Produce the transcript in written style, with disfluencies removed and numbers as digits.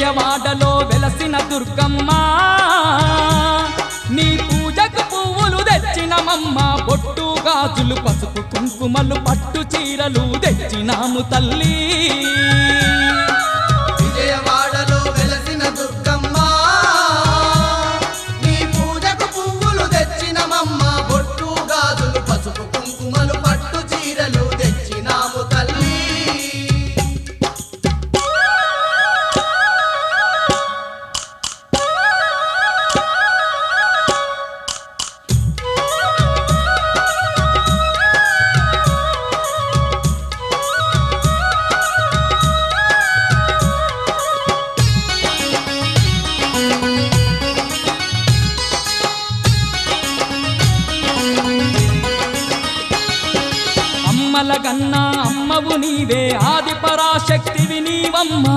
విజయవాడలో వెలసిన దుర్గమ్మ నీ పూజకు పువ్వులు తెచ్చినమమ్మ బొట్టు గాజులు పసుపు కుంకుమలు పట్టు చీరలు తెచ్చినాము తల్లి విజయవాడలో వెలసిన దుర్గమ్మ నీ పూజకు పువ్వులు తెచ్చినమమ్మ బొట్టు గాజులు పసుపు కుంకుమలు పట్టు చీరలు తెచ్చినాము తల్లి అమ్మల గన్నా అమ్మవు నీవే ఆది పరాశక్తివి నీవమ్మా